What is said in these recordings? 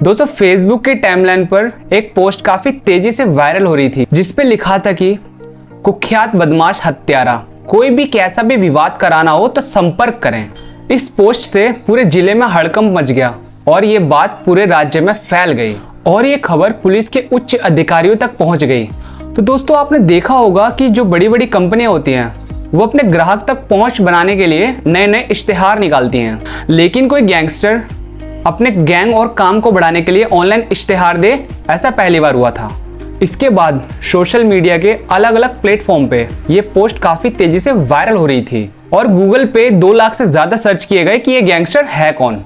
दोस्तों फेसबुक के टाइमलाइन पर एक पोस्ट काफी तेजी से वायरल हो रही थी जिसपे लिखा था कि कुख्यात बदमाश हत्यारा, कोई भी कैसा भी विवाद कराना हो तो संपर्क करें। इस पोस्ट से पूरे जिले में हड़कंप मच गया और ये बात पूरे राज्य में फैल गई और ये खबर पुलिस के उच्च अधिकारियों तक पहुंच गई। तो दोस्तों आपने देखा होगा कि जो बड़ी बड़ी कंपनियां होती हैं वो अपने ग्राहक तक पहुंच बनाने के लिए नए नए इश्तेहार निकालती हैं, लेकिन कोई गैंगस्टर अपने गैंग और काम को बढ़ाने के लिए ऑनलाइन इश्तेहार दे, ऐसा पहली बार हुआ था। इसके बाद सोशल मीडिया के अलग अलग प्लेटफॉर्म पे ये पोस्ट काफी तेजी से वायरल हो रही थी और गूगल पे 2 लाख से ज्यादा सर्च किए गए कि ये गैंगस्टर है कौन।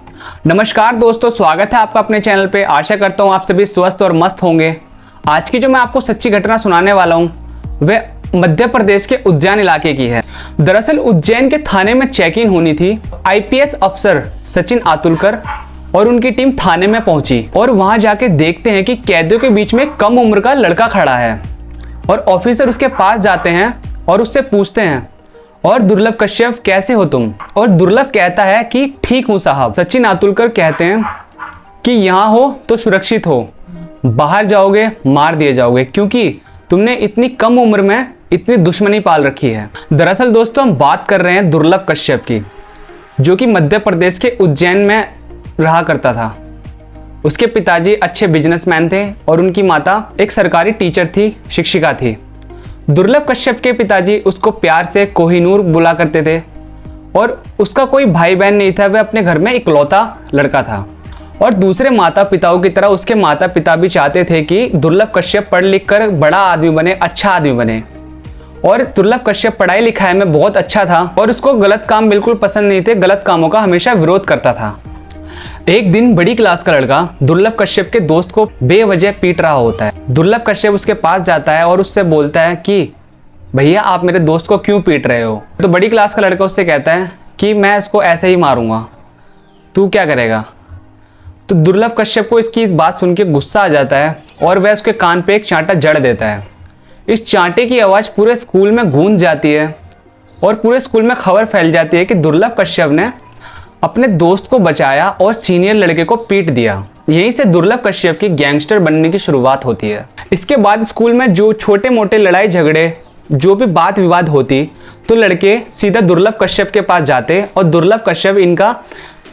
नमस्कार दोस्तों, स्वागत है आपका अपने चैनल पे। आशा करता हूँ आप सभी स्वस्थ और मस्त होंगे। आज की जो मैं आपको सच्ची घटना सुनाने वाला हूँ वह मध्य प्रदेश के उज्जैन इलाके की है। दरअसल उज्जैन के थाने में चेकिंग होनी थी। आईपीएस अफसर सचिन आतुलकर और उनकी टीम थाने में पहुंची और वहां जाके देखते हैं कि कैदियों के बीच में कम उम्र का लड़का खड़ा है और ऑफिसर उसके पास जाते हैं और उससे पूछते हैं, और दुर्लभ कश्यप कैसे हो तुम? और दुर्लभ कहता है कि ठीक हूं साहब। सचिन आतुलकर कहते हैं कि यहाँ हो तो सुरक्षित हो, बाहर जाओगे मार दिए जाओगे क्योंकि तुमने इतनी कम उम्र में इतनी दुश्मनी पाल रखी है। दरअसल दोस्तों हम बात कर रहे हैं दुर्लभ कश्यप की, जो कि मध्य प्रदेश के उज्जैन में रहा करता था। उसके पिताजी अच्छे बिजनेसमैन थे और उनकी माता एक सरकारी टीचर थी, शिक्षिका थी। दुर्लभ कश्यप के पिताजी उसको प्यार से कोहिनूर बुला करते थे और उसका कोई भाई बहन नहीं था, वह अपने घर में इकलौता लड़का था। और दूसरे माता पिताओं की तरह उसके माता पिता भी चाहते थे कि दुर्लभ कश्यप पढ़ लिख कर बड़ा आदमी बने, अच्छा आदमी बने। और दुर्लभ कश्यप पढ़ाई लिखाई में बहुत अच्छा था और उसको गलत काम बिल्कुल पसंद नहीं थे, गलत कामों का हमेशा विरोध करता था। एक दिन बड़ी क्लास का लड़का दुर्लभ कश्यप के दोस्त को बेवजह पीट रहा होता है। दुर्लभ कश्यप उसके पास जाता है और उससे बोलता है कि भैया आप मेरे दोस्त को क्यों पीट रहे हो? तो बड़ी क्लास का लड़का उससे कहता है कि मैं इसको ऐसे ही मारूंगा, तू क्या करेगा? तो दुर्लभ कश्यप को इसकी इस बात सुन के गुस्सा आ जाता है और वह उसके कान पे एक चांटा जड़ देता है। इस चांटे की आवाज़ पूरे स्कूल में गूंज जाती है और पूरे स्कूल में खबर फैल जाती है कि दुर्लभ कश्यप ने अपने दोस्त को बचाया और सीनियर लड़के को पीट दिया। यहीं से दुर्लभ कश्यप की गैंगस्टर बनने की शुरुआत होती है। इसके बाद स्कूल में जो छोटे मोटे लड़ाई झगड़े, जो भी बात विवाद होती, तो लड़के सीधा दुर्लभ कश्यप के पास जाते और दुर्लभ कश्यप इनका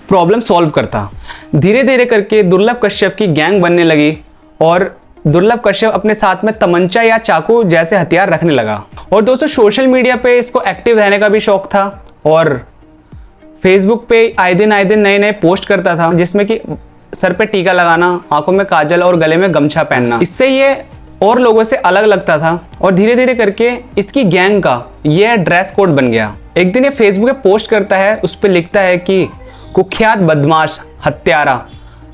प्रॉब्लम सॉल्व करता। धीरे धीरे करके दुर्लभ कश्यप की गैंग बनने लगी और दुर्लभ कश्यप अपने साथ में तमंचा या चाकू जैसे हथियार रखने लगा। और दोस्तों सोशल मीडिया पे इसको एक्टिव रहने का भी शौक था और फेसबुक पे आए दिन नए नए पोस्ट करता था, जिसमें कि सर पे टीका लगाना, आंखों में काजल और गले में गमछा पहनना। इससे ये और लोगों से अलग लगता था और धीरे धीरे करके इसकी गैंग का ये ड्रेस कोड बन गया। एक दिन ये फेसबुक पे पोस्ट करता है, उस पर लिखता है कि कुख्यात बदमाश हत्यारा,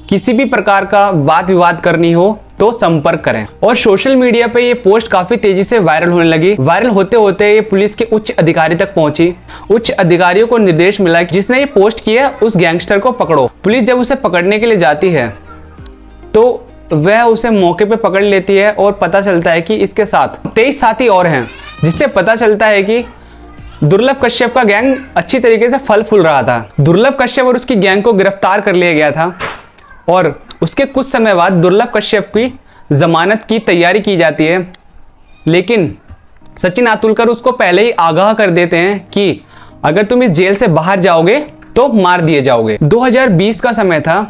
किसी भी प्रकार का वाद विवाद करनी हो तो संपर्क करें। और सोशल मीडिया पे ये पोस्ट काफी तेजी से वायरल होने लगी। वायरल होते होते ये पुलिस के उच्च अधिकारी तक पहुंची। उच्च अधिकारियों को निर्देश मिला कि जिसने ये पोस्ट किया उस गैंगस्टर को पकड़ो। पुलिस जब उसे पकड़ने के लिए जाती है तो वह उसे मौके पे पकड़ लेती है और पता चलता है कि इसके साथ 23 साथी और हैं, जिससे पता चलता है कि दुर्लभ कश्यप का गैंग अच्छी तरीके से फल फूल रहा था। दुर्लभ कश्यप और उसकी गैंग को गिरफ्तार कर लिया गया था और उसके कुछ समय बाद दुर्लभ कश्यप की जमानत की तैयारी की जाती है, लेकिन सचिन आतुलकर उसको पहले ही आगाह कर देते हैं कि अगर तुम इस जेल से बाहर जाओगे तो मार दिए जाओगे। 2020 का समय था।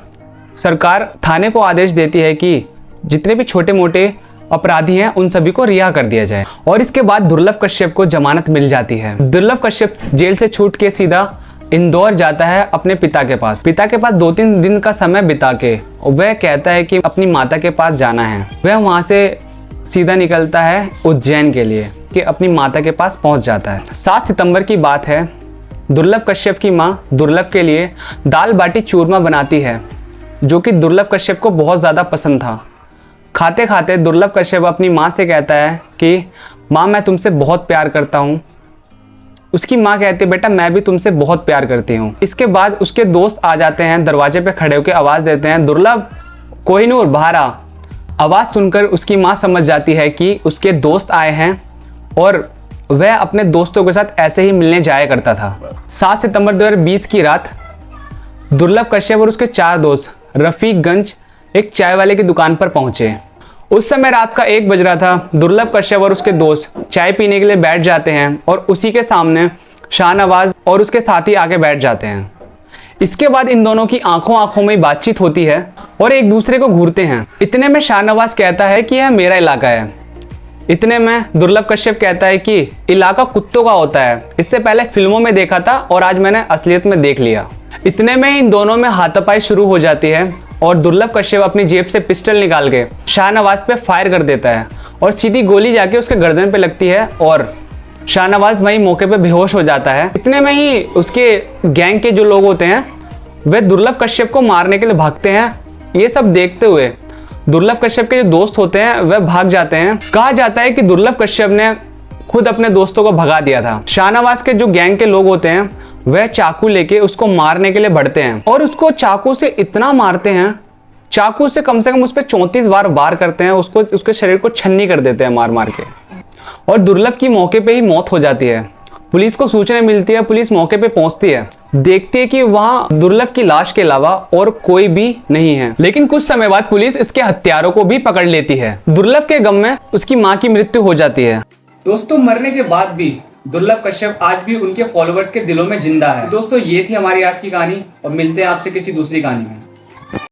सरकार थाने को आदेश देती है कि जितने भी छोटे मोटे अपराधी हैं उन सभी को रिहा कर दिया जाए और इसके बाद दुर्लभ कश्यप को जमानत मिल जाती है। दुर्लभ कश्यप जेल से छूट के सीधा इंदौर जाता है अपने पिता के पास। पिता के पास 2-3 दिन का समय बिता के वह कहता है कि अपनी माता के पास जाना है। वह वहां से सीधा निकलता है उज्जैन के लिए कि अपनी माता के पास पहुंच जाता है। 7 सितंबर की बात है। दुर्लभ कश्यप की माँ दुर्लभ के लिए दाल बाटी चूरमा बनाती है, जो कि दुर्लभ कश्यप को बहुत ज़्यादा पसंद था। खाते खाते दुर्लभ कश्यप अपनी माँ से कहता है कि माँ मैं तुमसे बहुत प्यार करता हूँ। उसकी माँ कहती है बेटा मैं भी तुमसे बहुत प्यार करती हूँ। इसके बाद उसके दोस्त आ जाते हैं, दरवाजे पे खड़े होकर आवाज़ देते हैं, दुर्लभ कोहिनूर बाहर आ। आवाज़ सुनकर उसकी माँ समझ जाती है कि उसके दोस्त आए हैं और वह अपने दोस्तों के साथ ऐसे ही मिलने जाया करता था। 7 सितंबर 2020 की रात दुर्लभ कश्यप और उसके 4 दोस्त रफीकगंज एक चाय वाले की दुकान पर पहुंचे। उस समय रात का 1 बज रहा था। दुर्लभ कश्यप और उसके दोस्त चाय पीने के लिए बैठ जाते हैं और उसी के सामने शाहनवाज और उसके साथी आके बैठ जाते हैं। इसके बाद इन दोनों की आंखों में बातचीत होती है और एक दूसरे को घूरते हैं। इतने में शाहनवाज कहता है कि यह मेरा इलाका है। इतने में दुर्लभ कश्यप कहता है कि इलाका कुत्तों का होता है, इससे पहले फिल्मों में देखा था और आज मैंने असलियत में देख लिया। इतने में इन दोनों में हाथापाई शुरू हो जाती है और दुर्लभ कश्यप अपनी जेब से पिस्टल निकाल के शाहनवाज पे फायर कर देता है और सीधी गोली जाके उसके गर्दन पे लगती है और शाहनवाज वहीं मौके पे बेहोश हो जाता है। इतने में ही उसके गैंग के जो लोग होते हैं वे दुर्लभ कश्यप को मारने के लिए भागते हैं। ये सब देखते हुए दुर्लभ कश्यप के जो दोस्त होते हैं वह भाग जाते हैं। कहा जाता है कि दुर्लभ कश्यप ने खुद अपने दोस्तों को भगा दिया था। शाहनवाज के जो गैंग के लोग होते हैं वह चाकू लेके उसको मारने के लिए बढ़ते हैं और उसको चाकू से इतना मारते हैं, चाकू से कम उस पर 34 बार वार करते हैं, उसको उसके शरीर को छन्नी कर देते हैं मार मार के और दुर्लभ की मौके पे ही मौत हो जाती है। पुलिस को सूचना मिलती है, पुलिस मौके पे पहुंचती है, देखती है कि वहां दुर्लभ की लाश के अलावा और कोई भी नहीं है। लेकिन कुछ समय बाद पुलिस इसके हत्यारों को भी पकड़ लेती है। दुर्लभ के गम में उसकी मां की मृत्यु हो जाती है। दोस्तों, मरने के बाद भी दुर्लभ कश्यप आज भी उनके फॉलोअर्स के दिलों में जिंदा है। दोस्तों, ये थी हमारी आज की कहानी और मिलते हैं आपसे किसी दूसरी कहानी में।